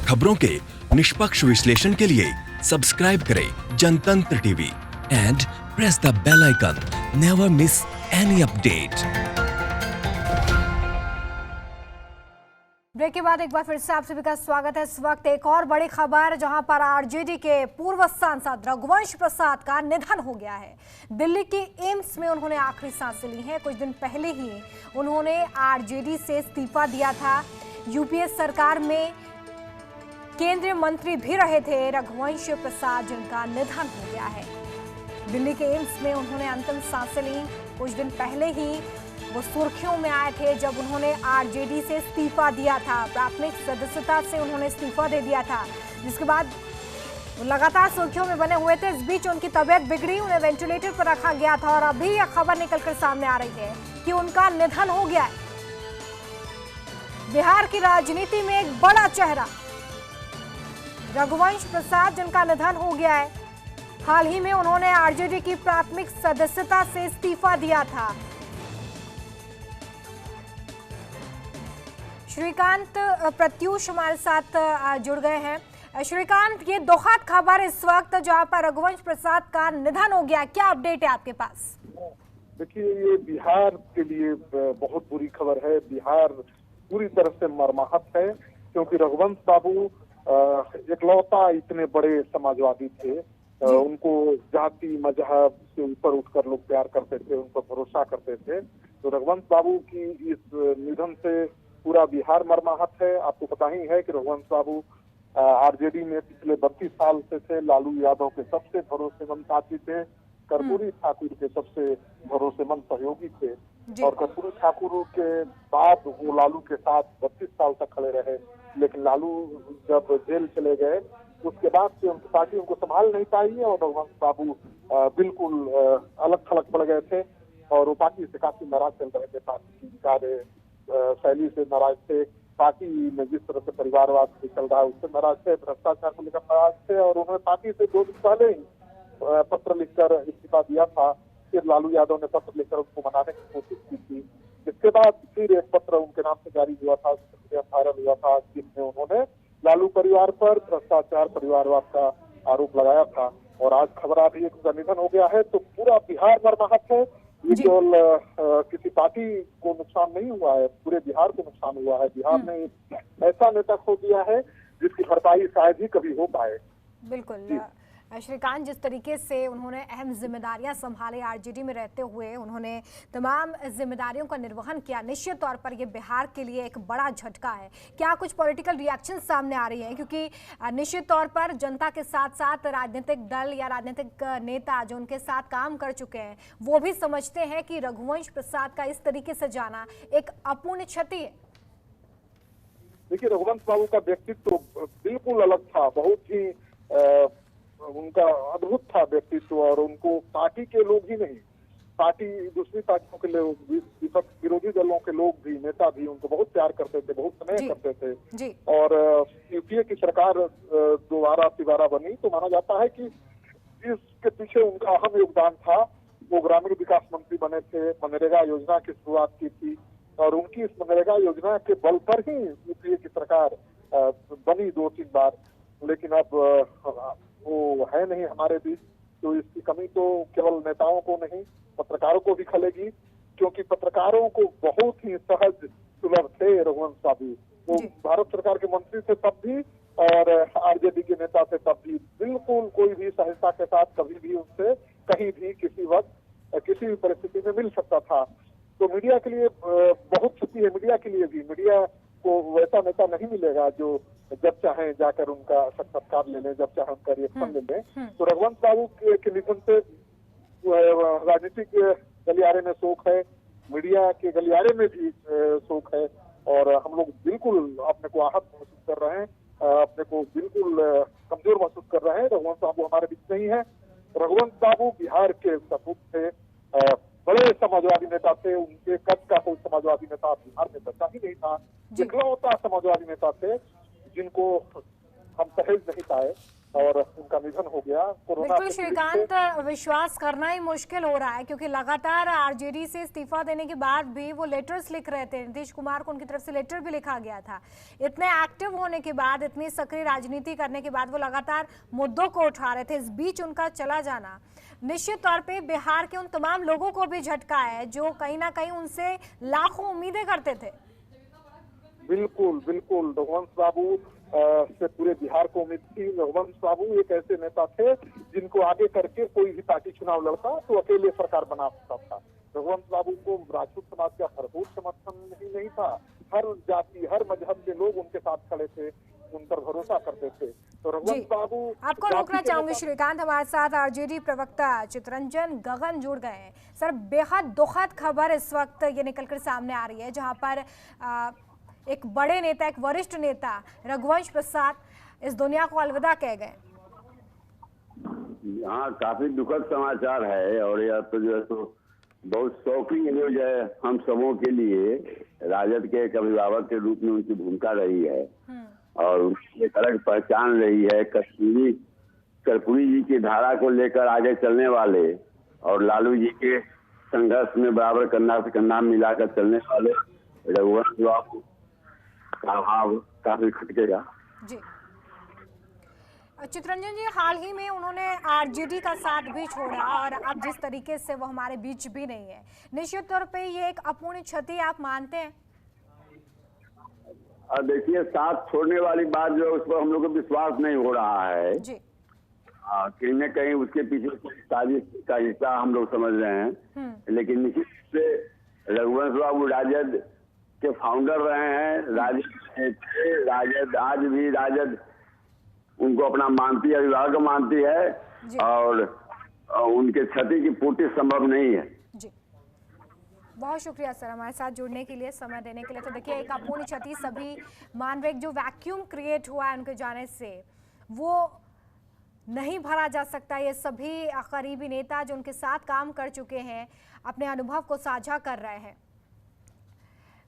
खबरों के निष्पक्ष विश्लेषण के लिए सब्सक्राइब करें Jantantra TV and press the bell icon. Never miss any update. Break के बाद एक बार फिर से आप सभी का स्वागत है। इस वक्त एक और बड़ी खबर, जहां पर आरजेडी के पूर्व सांसद रघुवंश प्रसाद का निधन हो गया है। दिल्ली के एम्स में उन्होंने आखिरी सांसें ली हैं। कुछ दिन पहले ही उन्होंने आरजेडी से इस्तीफा दिया था। यूपीए सरकार में केंद्रीय मंत्री भी रहे थे रघुवंश प्रसाद, जिनका निधन हो गया है। दिल्ली के एम्स में उन्होंने अंतिम सांसें ली। कुछ दिन पहले ही वो सुर्खियों में आए थे जब उन्होंने आरजेडी से इस्तीफा दिया था। प्राथमिक सदस्यता से उन्होंने इस्तीफा दे दिया था, जिसके बाद वो लगातार सुर्खियों में बने हुए थे। इस बीच उनकी तबीयत बिगड़ी, उन्हें वेंटिलेटर पर रखा गया था और अभी यह खबर निकलकर सामने आ रही है कि उनका निधन हो गया है। बिहार की राजनीति में एक बड़ा चेहरा रघुवंश प्रसाद, जिनका निधन हो गया है। हाल ही में उन्होंने आरजेडी की प्राथमिक सदस्यता से इस्तीफा दिया था। श्रीकांत प्रत्यूष हमारे साथ जुड़ गए हैं। श्रीकांत, ये दुखद खबर इस वक्त जहां पर रघुवंश प्रसाद का निधन हो गया, क्या अपडेट है आपके पास? देखिए, ये बिहार के लिए बहुत बुरी खबर है। बिहार पूरी तरह से मर्माहत है, क्योंकि रघुवंश बाबू इकलौता इतने बड़े समाजवादी थे। उनको जाति मजहब से ऊपर उठकर लोग प्यार करते थे, उन पर भरोसा करते थे। तो रघुवंश बाबू की इस निधन से पूरा बिहार मर्माहत है। आपको पता ही है कि रघुवंश बाबू आरजेडी में पिछले 32 साल से थे। लालू यादव के सबसे भरोसेमंद साथी थे, कर्पूरी ठाकुर के सबसे भरोसेमंद सहयोगी थे, और कर्पूरी ठाकुर के बाद वो लालू के साथ 32 साल तक खड़े रहे। लेकिन लालू जब जेल चले गए, उसके बाद से उनकी पार्टी उनको संभाल नहीं पाई और रघुवंश बाबू बिल्कुल अलग थलग पड़ गए थे और वो पार्टी से काफी नाराज चल रहे थे। पार्टी की कार्य शैली से नाराज थे, पार्टी में जिस तरह से परिवारवाद चल रहा है उससे नाराज थे, भ्रष्टाचार को लेकर नाराज थे, और उन्होंने पार्टी से 2 दिन पहले ही पत्र लिखकर इस्तीफा दिया था। फिर लालू यादव ने पत्र लिखकर उनको मनाने की कोशिश की थी। इसके बाद फिर एक पत्र उनके नाम से जारी हुआ था, वायरल हुआ था, जिसमें उन्होंने लालू परिवार पर भ्रष्टाचार परिवारवाद का आरोप लगाया था। और आज खबर आ रही है कि उनका निधन हो गया है। तो पूरा बिहार मर्माहत है। ये केवल किसी पार्टी को नुकसान नहीं हुआ है, पूरे बिहार को नुकसान हुआ है। बिहार ने ऐसा नेता खो दिया है जिसकी भरपाई शायद ही कभी हो पाए। बिल्कुल श्रीकांत, जिस तरीके से उन्होंने अहम जिम्मेदारियां संभाली आरजेडी में रहते हुए, उन्होंने तमाम जिम्मेदारियों का निर्वहन किया, निश्चित तौर पर यह बिहार के लिए एक बड़ा झटका है। क्या कुछ पॉलिटिकल रिएक्शन सामने आ रही हैं? क्योंकि निश्चित तौर पर जनता के साथ साथ राजनीतिक दल या राजनीतिक नेता जो उनके साथ काम कर चुके हैं, वो भी समझते हैं कि रघुवंश प्रसाद का इस तरीके से जाना एक अपूर्ण क्षति है। देखिए, रघुवंश बाबू का व्यक्तित्व बिल्कुल अलग था, बहुत ही उनका अद्भुत था व्यक्तित्व, और उनको पार्टी के लोग ही नहीं, पार्टी दूसरी पार्टियों के लोग, विरोधी दलों के लोग भी, नेता भी उनको बहुत प्यार करते थे, बहुत स्नेह करते थे। और यूपीए की सरकार दोबारा तिबारा बनी तो माना जाता है कि इसके पीछे उनका अहम योगदान था। वो ग्रामीण विकास मंत्री बने थे, मनरेगा योजना की शुरुआत की थी, और उनकी इस मनरेगा योजना के बल पर ही यूपीए की सरकार बनी 2-3 बार। लेकिन अब वो है नहीं हमारे बीच। तो इसकी कमी तो केवल नेताओं को नहीं, पत्रकारों को भी खलेगी, क्योंकि पत्रकारों को बहुत ही सहज सुलभ थे रघुवंश बाबू। वो भारत सरकार के मंत्री थे तब भी, और आरजेडी के नेता थे तब भी। बिल्कुल कोई भी सहजता के साथ कभी भी उनसे कहीं भी किसी वक्त किसी भी परिस्थिति में मिल सकता था। तो मीडिया के लिए बहुत क्षति है। मीडिया के लिए भी, मीडिया को वैसा नेता नहीं मिलेगा जो जब चाहे जाकर उनका साक्षात्कार ले लें, जब चाहे उनका रिएक्शन ले लें। तो रघुवंश बाबू के निधन से राजनीतिक गलियारे में शोक है, मीडिया के गलियारे में भी शोक है, और हम लोग बिल्कुल अपने को आहत महसूस कर रहे हैं, अपने को बिल्कुल कमजोर महसूस कर रहे हैं। रघुवंश बाबू हमारे बीच नहीं है। रघुवंश बाबू बिहार के सपूत थे, बड़े समाजवादी नेता थे। उनके कद का कोई समाजवादी नेता बिहार में बचा ही नहीं था। इकलौता समाजवादी नेता थे जिनको हम सहेज नहीं पाए। और उनका निधन हो गया कोरोना बिल्कुल के श्रीकांत, विश्वास करना ही मुश्किल हो रहा है क्योंकि लगातार आरजेडी से इस्तीफा देने के बाद भी वो लेटर्स लिख रहे थे। नीतीश कुमार को उनकी तरफ से लेटर भी लिखा गया था। इतने एक्टिव होने के बाद, इतनी सक्रिय राजनीति करने के बाद वो लगातार मुद्दों को उठा रहे थे। इस बीच उनका चला जाना निश्चित तौर पे बिहार के उन तमाम लोगों को भी झटका है जो कहीं ना कहीं उनसे लाखों उम्मीदें करते थे। बिल्कुल बिल्कुल, रघुवंश बाबू से पूरे बिहार को उम्मीद थी। रघुवंश बाबू एक ऐसे नेता थे जिनको आगे करके कोई भी पार्टी चुनाव लड़ता तो अकेले सरकार बना सकता था। रघुवंश बाबू को राजपूत समाज का भरपूर समर्थन ही नहीं था, हर जाति हर मजहब के लोग उनके साथ खड़े थे, उन पर भरोसा करते थे। तो रघुवंश बाबू आपको रोकना चाहूंगी श्रीकांत, हमारे साथ आरजेडी प्रवक्ता चितरंजन गगन जुड़ गए हैं। सर, बेहद दुखद खबर इस वक्त ये निकलकर सामने आ रही है जहां पर एक बड़े नेता, एक वरिष्ठ नेता रघुवंश प्रसाद इस दुनिया को अलविदा कह गए। हाँ, काफी दुखद समाचार है और यह तो जो है तो बहुत शॉकिंग न्यूज है हम सबों के लिए। राजद के एक अभिभावक के रूप में उनकी भूमिका रही है और उनकी एक अलग पहचान रही है। कर्पूरी जी की धारा को लेकर आगे चलने वाले और लालू जी के संघर्ष में बराबर कन्ना मिलाकर चलने वाले रघुवंश बाबू काफी खटकेगा। जी चितरंजन जी, हाल ही में उन्होंने आरजेडी का साथ भी छोड़ा और अब जिस तरीके से वो हमारे बीच भी नहीं है, निश्चित तौर पे ये एक अपूर्ण क्षति आप मानते हैं? देखिए, साथ छोड़ने वाली बात जो है उस पर हम लोग को विश्वास नहीं हो रहा है जी। कहीं न कहीं उसके पीछे कोई साजिश का हिस्सा हम लोग समझ रहे हैं। लेकिन निश्चित रूप से रघुवंश बाबू राजद के फाउंडर रहे हैं। राजद आज भी राजद उनको अपना मानती है, अभिभावक मानती है और उनके क्षति की पूर्ति संभव नहीं है। जी, बहुत शुक्रिया सर हमारे साथ जुड़ने के लिए, समय देने के लिए। तो देखिए, एक अपूर्ण क्षति सभी मान रहे, जो वैक्यूम क्रिएट हुआ है उनके जाने से वो नहीं भरा जा सकता। ये सभी करीबी नेता जो उनके साथ काम कर चुके हैं अपने अनुभव को साझा कर रहे हैं।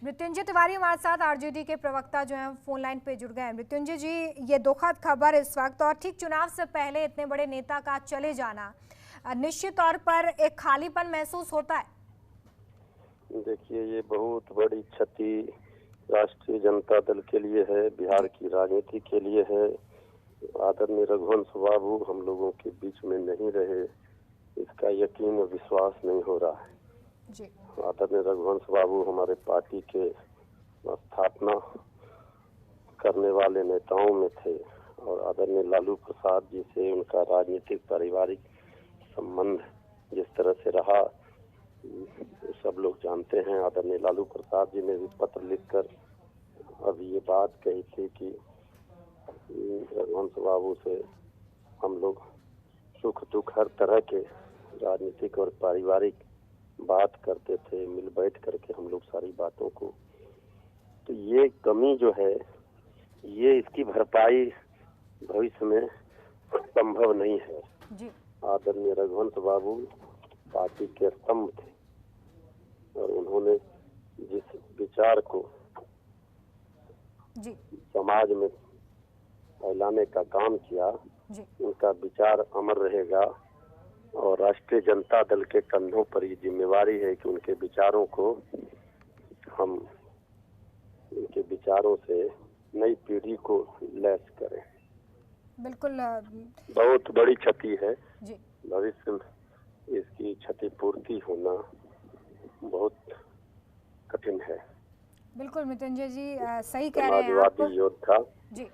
मृत्युंजय तिवारी हमारे साथ आरजेडी के प्रवक्ता जो हैं फोन लाइन पे जुड़ गए हैं। मृत्युंजय जी, ये दुखद खबर इस वक्त और ठीक चुनाव से पहले इतने बड़े नेता का चले जाना, निश्चित तौर पर एक खालीपन महसूस होता है। देखिए, ये बहुत बड़ी क्षति राष्ट्रीय जनता दल के लिए है, बिहार की राजनीति के लिए है। आदरणीय रघुवंश बाबू हम लोगों के बीच में नहीं रहे, इसका यकीन और विश्वास नहीं हो रहा है जी। आदरणीय रघुवंश बाबू हमारे पार्टी के स्थापना करने वाले नेताओं में थे और आदरणीय लालू प्रसाद जी से उनका राजनीतिक पारिवारिक संबंध जिस तरह से रहा सब लोग जानते हैं। आदरणीय लालू प्रसाद जी ने भी पत्र लिखकर अभी ये बात कही थी कि रघुवंश बाबू से हम लोग सुख दुख हर तरह के राजनीतिक और पारिवारिक बात करते थे, मिल बैठ करके हम लोग सारी बातों को। तो ये कमी जो है, ये इसकी भरपाई भविष्य में संभव नहीं है जी। आदरणीय रघुवंश बाबू पार्टी के स्तंभ थे और उन्होंने जिस विचार को जी समाज में फैलाने का काम किया जी। उनका विचार अमर रहेगा और राष्ट्रीय जनता दल के कंधों पर ये जिम्मेवारी है कि उनके विचारों को हम उनके विचारों से नई पीढ़ी को लैस करें। बिल्कुल बहुत बड़ी क्षति है जी। भविष्य में इसकी क्षतिपूर्ति होना बहुत कठिन है। बिल्कुल मृत्युंजय जी सही कह रहे हैं आप। समाजवादी योद्धा जी।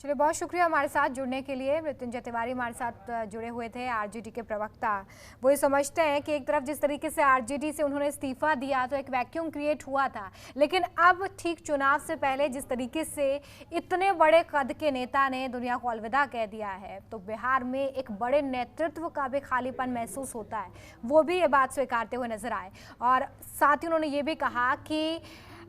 चलिए, बहुत शुक्रिया हमारे साथ जुड़ने के लिए। मृत्युंजय तिवारी हमारे साथ जुड़े हुए थे, आरजेडी के प्रवक्ता। वो ये समझते हैं कि एक तरफ जिस तरीके से आरजेडी से उन्होंने इस्तीफा दिया तो एक वैक्यूम क्रिएट हुआ था, लेकिन अब ठीक चुनाव से पहले जिस तरीके से इतने बड़े कद के नेता ने दुनिया को अलविदा कह दिया है, तो बिहार में एक बड़े नेतृत्व का भी खालीपन महसूस होता है। वो भी ये बात स्वीकारते हुए नजर आए और साथ ही उन्होंने ये भी कहा कि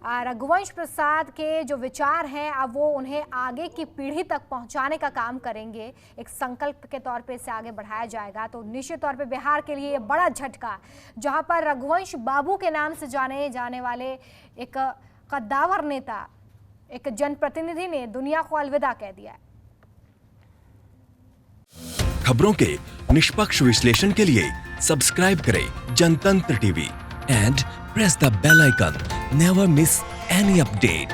रघुवंश प्रसाद के जो विचार हैं अब वो उन्हें आगे की पीढ़ी तक पहुंचाने का काम करेंगे, एक संकल्प के तौर पे इसे आगे बढ़ाया जाएगा। तो निश्चित तौर पे बिहार के लिए ये बड़ा झटका, जहां पर रघुवंश बाबू के नाम से जाने जाने वाले एक कद्दावर नेता एक जनप्रतिनिधि ने दुनिया को अलविदा कह दिया है। खबरों के निष्पक्ष विश्लेषण के लिए सब्सक्राइब करें Jantantra TV and press the bell icon. Never miss any update.